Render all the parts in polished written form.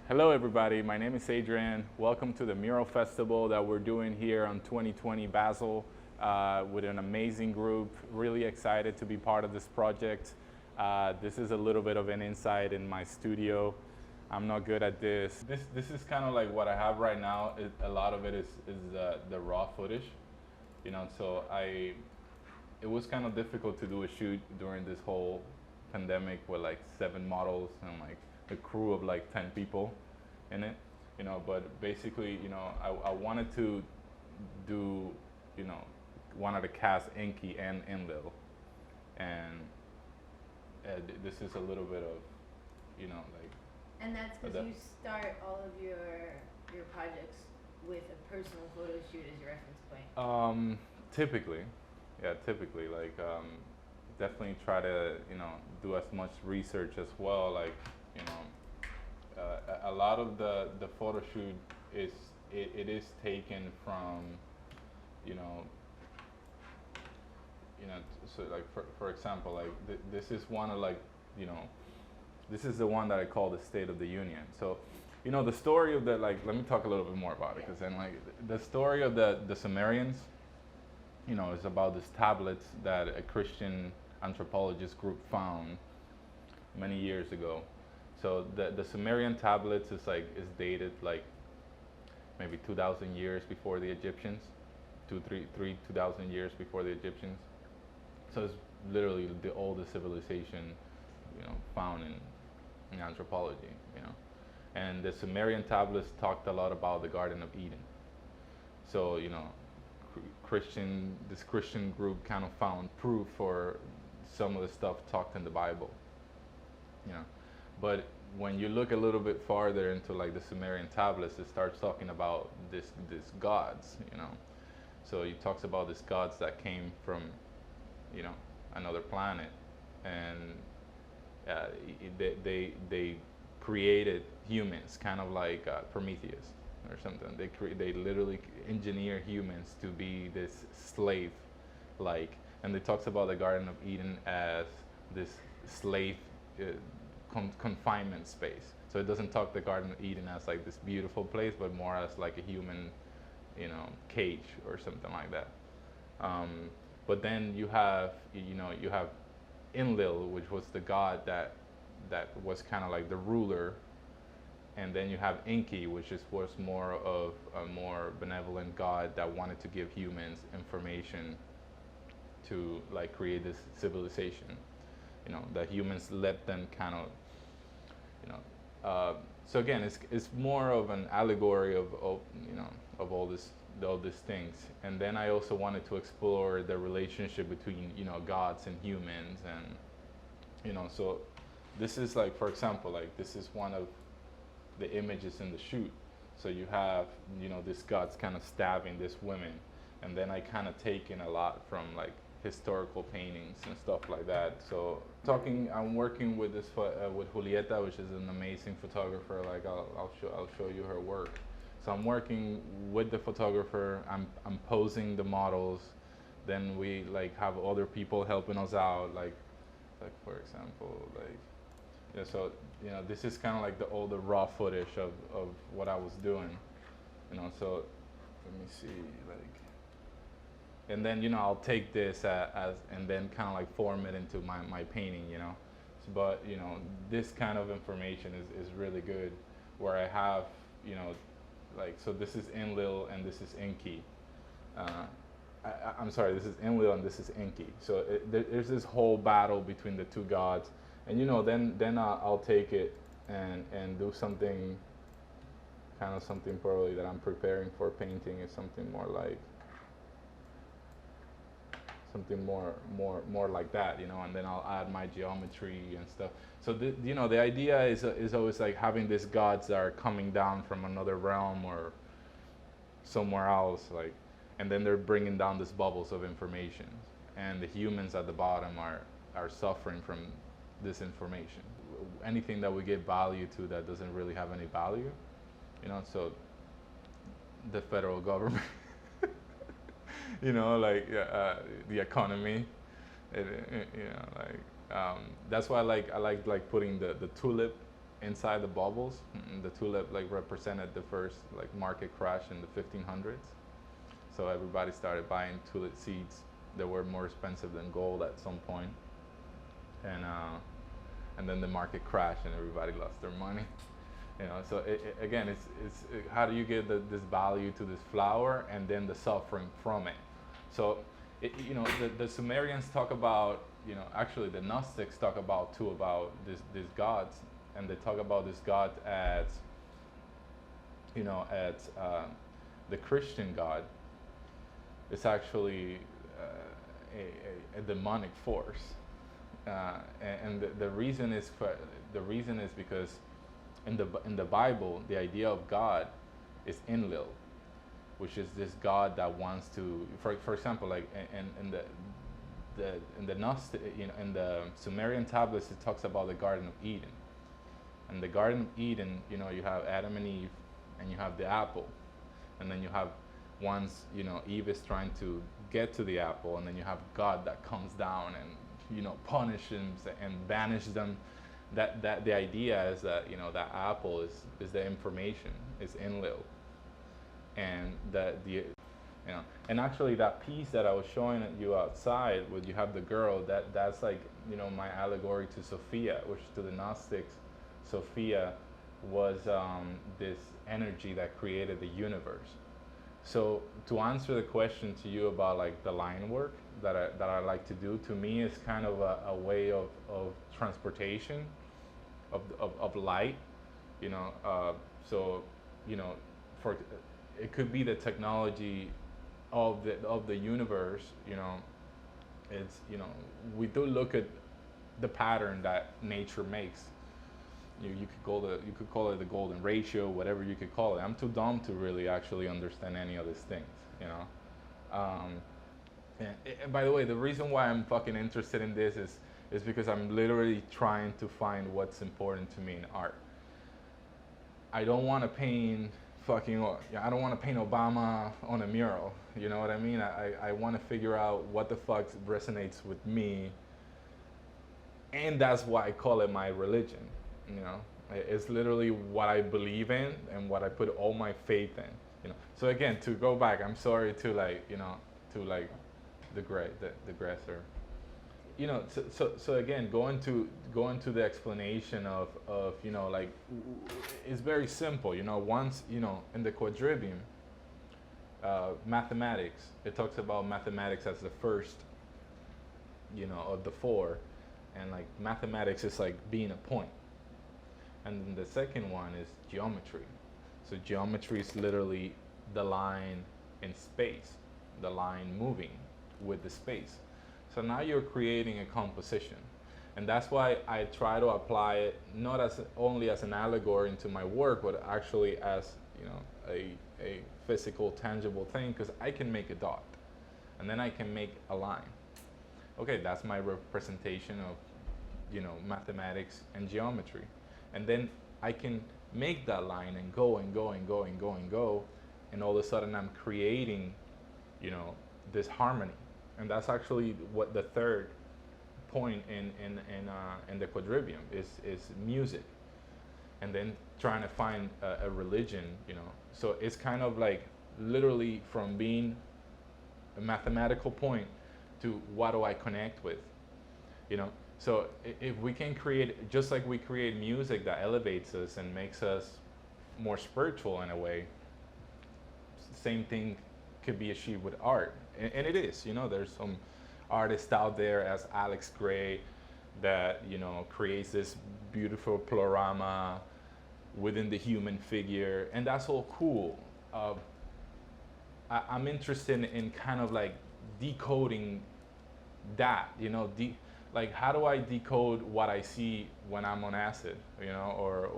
Hello everybody, my name is Adrian. Welcome to the Mural Festival that we're doing here on 2020 Basel with an amazing group. Really excited to be part of this project. This is a little bit of an insight in my studio. I'm not good at this. This is kind of like what I have right now. A lot of it is the raw footage, so it was kind of difficult to do a shoot during this whole pandemic with like 7 models and like a crew of like 10 people in it, but basically, I wanted to do, wanted to cast Inky and Enlil, and this is a little bit of, like. And that's because you start all of your projects with a personal photo shoot as your reference point. Typically, yeah, typically, like, definitely try to, do as much research as well, like, a lot of the photo shoot it is taken from, you know, so like for example, like this is one of like, this is the one that I call the State of the Union. So, the story of the, like, let me talk a little bit more about it, because then, like, the story of the Sumerians, is about these tablets that a Christian anthropologist group found many years ago. So the Sumerian tablets is dated like maybe 2,000 years before the Egyptians, 2,000 years before the Egyptians. So it's literally the oldest civilization, found in anthropology, And the Sumerian tablets talked a lot about the Garden of Eden. So, this Christian group kind of found proof for some of the stuff talked in the Bible, But when you look a little bit farther into like the Sumerian tablets, it starts talking about this gods, So it talks about these gods that came from, another planet, and they created humans, kind of like Prometheus or something. They literally engineer humans to be this slave, like, and it talks about the Garden of Eden as this slave confinement space. So it doesn't talk the Garden of Eden as like this beautiful place, but more as like a human, cage or something like that. But then you have Enlil, which was the god that was kind of like the ruler, and then you have Enki, which was more of a more benevolent god that wanted to give humans information to like create this civilization. That humans let them kind of, so again, it's more of an allegory of all these things. And then I also wanted to explore the relationship between gods and humans, and so this is like, for example, like this is one of the images in the shoot. So you have this gods kind of stabbing this women, and then I kind of taken a lot from like historical paintings and stuff like that. So I'm working with this with Julieta, which is an amazing photographer. Like I'll show you her work. So I'm working with the photographer. I'm posing the models. Then we like have other people helping us out. Like for example, like, yeah. So this is kind of like all the raw footage of what I was doing. So let me see, like. And then I'll take this as and then kind of like form it into my painting, But this kind of information is really good, where I have like, so this is Enlil and this is Enki. I'm sorry, this is Enlil and this is Enki. So there's this whole battle between the two gods, and then I'll take it and do something, kind of something probably that I'm preparing for painting is something more like. Something more like that, and then I'll add my geometry and stuff. So the idea is always like having these gods that are coming down from another realm or somewhere else, like, and then they're bringing down these bubbles of information, and the humans at the bottom are suffering from this information. Anything that we give value to that doesn't really have any value, So the federal government. Like the economy, like that's why I like putting the tulip inside the bubbles. The tulip like represented the first like market crash in the 1500s. So everybody started buying tulip seeds that were more expensive than gold at some point, and then the market crashed and everybody lost their money. So again, how do you get this value to this flower and then the suffering from it? So the Sumerians talk about, actually the Gnostics talk about too, about these gods, and they talk about this god as the Christian God. It's actually a demonic force, and the reason is because in the Bible, the idea of God is Enlil, which is this God that wants to, for example, like in the Gnostic, in the Sumerian tablets, it talks about the Garden of Eden. And the Garden of Eden, you have Adam and Eve, and you have the apple, and then you have once Eve is trying to get to the apple, and then you have God that comes down and punishes them and banishes them. That the idea is that that apple is the information, is Enlil, and that and actually that piece that I was showing you outside, where you have the girl, that's like my allegory to Sophia, which to the Gnostics, Sophia was this energy that created the universe. So to answer the question to you about like the line work that I like to do, to me is kind of a way of transportation of light, so for it could be the technology of the universe. It's we do look at the pattern that nature makes. You could call it the golden ratio, whatever you could call it. I'm too dumb to really actually understand any of these things, and by the way, the reason why I'm fucking interested in this is because I'm literally trying to find what's important to me in art. I don't want to paint I don't want to paint Obama on a mural. You know what I mean? I want to figure out what the fuck resonates with me, and that's why I call it my religion. It's literally what I believe in and what I put all my faith in. So again, to go back, I'm sorry to digress or so again, going to the explanation of like it's very simple. Once in the quadrivium, mathematics, it talks about mathematics as the first of the four, and like mathematics is like being a point. And then the second one is geometry. So geometry is literally the line in space, the line moving with the space. So now you're creating a composition. And that's why I try to apply it not as only as an allegory into my work, but actually as a physical, tangible thing, because I can make a dot, and then I can make a line. Okay, that's my representation of mathematics and geometry. And then I can make that line and go and go and go and go and go, and all of a sudden I'm creating, this harmony. And that's actually what the third point in the quadrivium is music. And then trying to find a religion, So it's kind of like literally from being a mathematical point to what do I connect with, So if we can create, just like we create music that elevates us and makes us more spiritual in a way, same thing could be achieved with art. And it is, there's some artists out there as Alex Gray that, creates this beautiful pleroma within the human figure, and that's all cool. I'm interested in kind of like decoding that, like how do I decode what I see when I'm on acid, or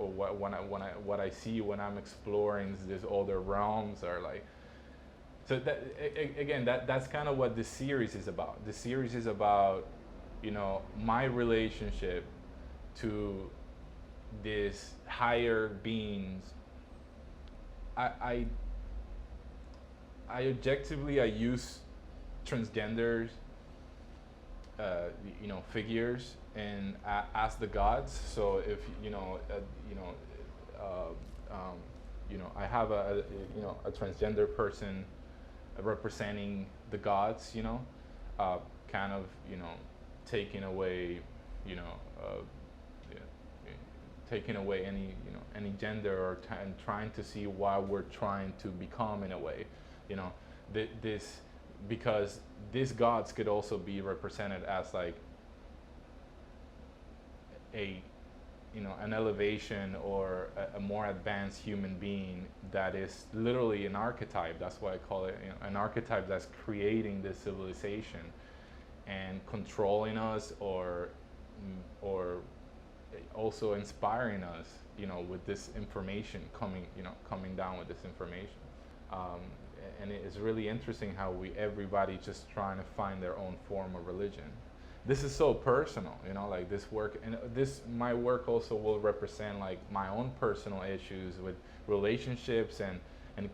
what I see when I'm exploring these other realms, or like. So that again, that's kind of what this series is about. The series is about, my relationship to these higher beings. I objectively I use transgenders figures and as the gods. So if you know, I have a transgender person representing the gods, kind of taking away, you know, uh, yeah, taking away any gender or and trying to see why we're trying to become in a way, you know, this because these gods could also be represented as like a an elevation or a more advanced human being that is literally an archetype. That's why I call it an archetype that's creating this civilization and controlling us, or also inspiring us, with this information coming down with this information. Um, and it's really interesting how everybody just trying to find their own form of religion. This is so personal, like this work, and my work also will represent like my own personal issues with relationships and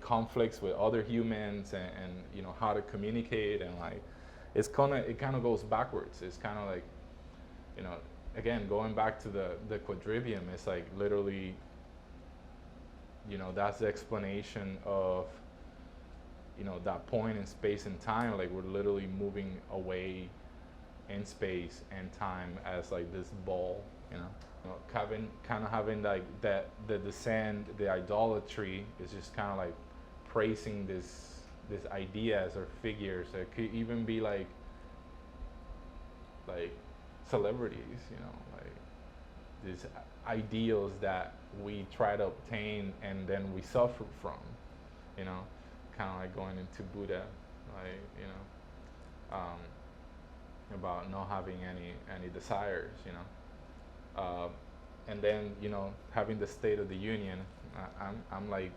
conflicts with other humans, and how to communicate, and like it kind of goes backwards. It's kind of like, again, going back to the quadrivium, it's like literally, that's the explanation of, that point in space and time. Like we're literally moving away in space and time as like this ball, having like that, the descent, the idolatry is just kind of like praising this ideas or figures. It could even be like celebrities, like these ideals that we try to obtain and then we suffer from, kind of like going into Buddha, like about not having any desires, and then having the State of the Union. I'm like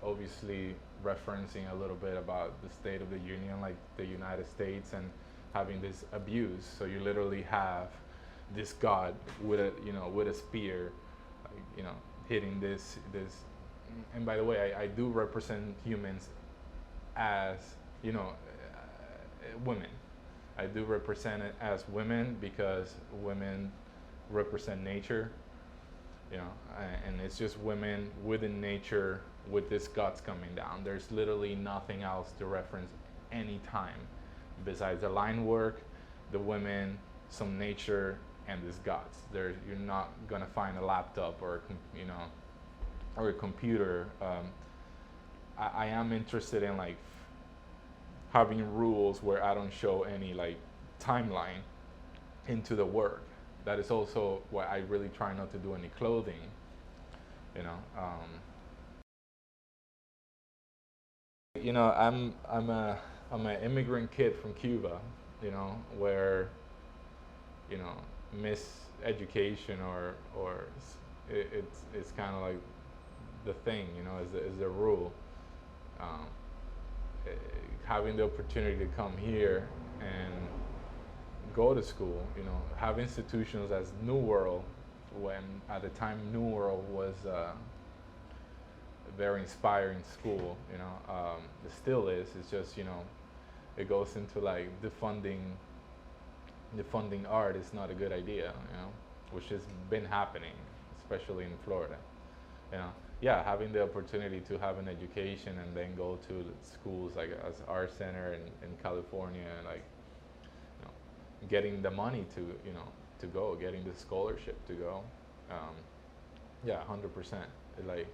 obviously referencing a little bit about the State of the Union, like the United States, and having this abuse. So you literally have this God with a spear, like, hitting this. And by the way, I do represent humans as women. I do represent it as women because women represent nature, and it's just women within nature with this guts coming down. There's literally nothing else to reference any time besides the line work, the women, some nature, and this guts. You're not gonna find a laptop or or a computer. I am interested in like having rules where I don't show any like timeline into the work. That is also why I really try not to do any clothing, I'm an immigrant kid from Cuba, where miseducation or it's kind of like the thing, is the rule. Um, Having the opportunity to come here and go to school, have institutions as New World, when at the time New World was a very inspiring school, it still is. It's just, it goes into like defunding art is not a good idea, which has been happening, especially in Florida, Yeah, having the opportunity to have an education and then go to schools like as Art Center in California, and like, getting the money to go, getting the scholarship to go, yeah, 100%. Like,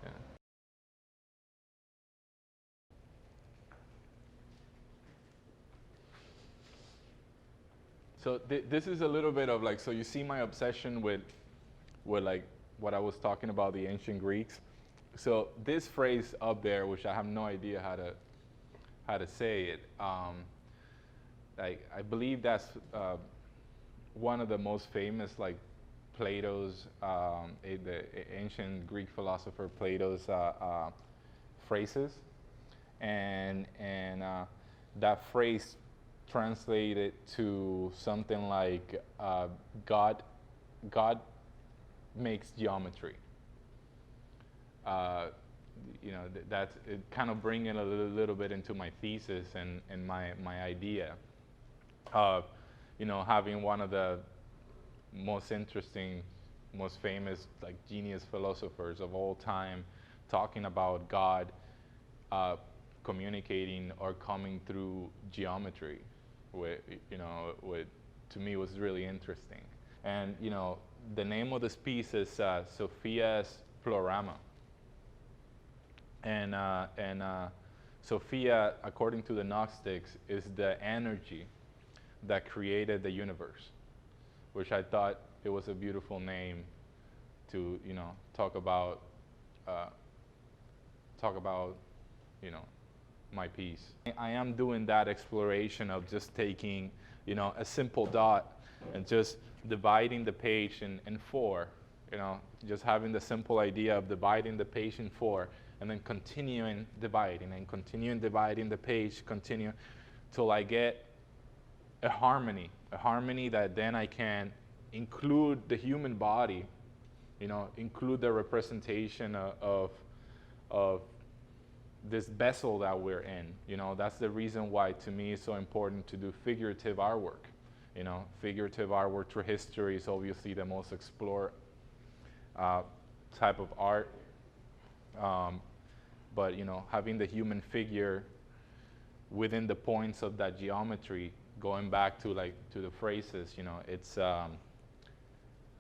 yeah. So this is a little bit of like, so you see my obsession with like what I was talking about, the ancient Greeks. So this phrase up there, which I have no idea how to say it, like I believe that's one of the most famous, like Plato's, the ancient Greek philosopher Plato's phrases, and that phrase translated to something like God makes geometry. That's it, kind of bringing a little bit into my thesis and my idea. having one of the most interesting, most famous, like genius philosophers of all time, talking about God communicating or coming through geometry, with to me was really interesting. And the name of this piece is Sophia's Plorama. And Sophia, according to the Gnostics, is the energy that created the universe, which I thought it was a beautiful name to talk about my piece. I am doing that exploration of just taking a simple dot and just dividing the page in four, just having the simple idea of dividing the page in four and then continuing dividing the page, continue till I get a harmony that then I can include the human body, include the representation of this vessel that we're in. That's the reason why to me it's so important to do figurative artwork. Figurative artwork through history is obviously the most explored type of art. But having the human figure within the points of that geometry, going back to the phrases,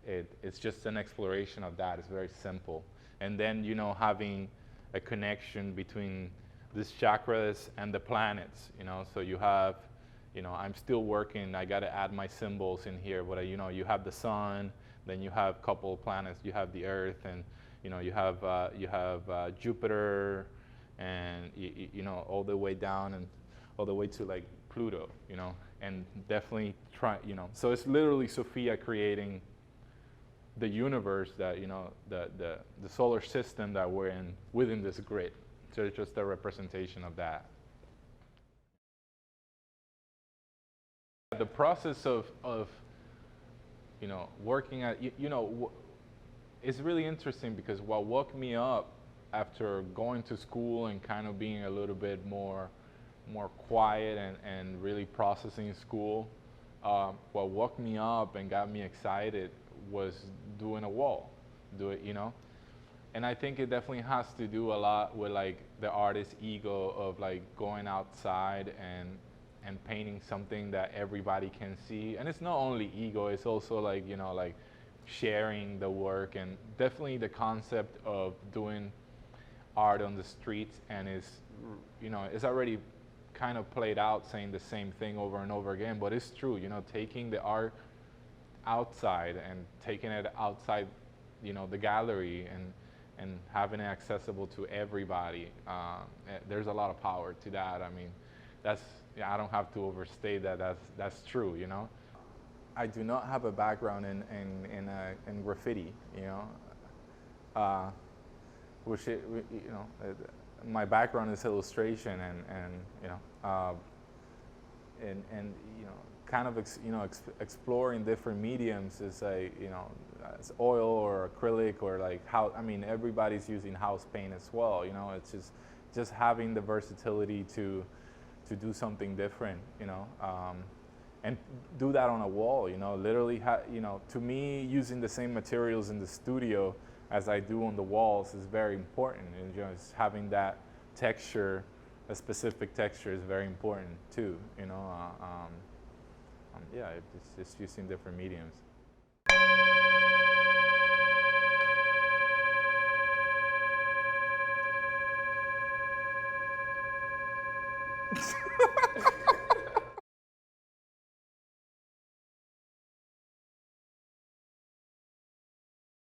it's just an exploration of that. It's very simple. And then having a connection between these chakras and the planets. So you have, I'm still working. I got to add my symbols in here. But you have the sun, then you have a couple of planets. You have the Earth, and you have Jupiter, and all the way down and all the way to like Pluto. And definitely try. So it's literally Sophia creating the universe that the solar system that we're in within this grid. So it's just a representation of that. The process of working at it's really interesting, because what woke me up after going to school and kind of being a little bit more quiet and really processing school, what woke me up and got me excited was doing a wall, and I think it definitely has to do a lot with like the artist's ego of like going outside and painting something that everybody can see. And it's not only ego, it's also like like sharing the work, and definitely the concept of doing art on the streets, and it's already kind of played out saying the same thing over and over again, but it's true, taking the art outside and taking it outside the gallery and having it accessible to everybody. There's a lot of power to that. I mean, I don't have to overstate that's true. I do not have a background in graffiti, which my background is illustration, and kind of exploring different mediums is it's oil or acrylic or like how, everybody's using house paint as well. It's just having the versatility to do something different, and do that on a wall. Literally, to me, using the same materials in the studio as I do on the walls is very important. And just having that texture, a specific texture, is very important too. Yeah, it's just using different mediums.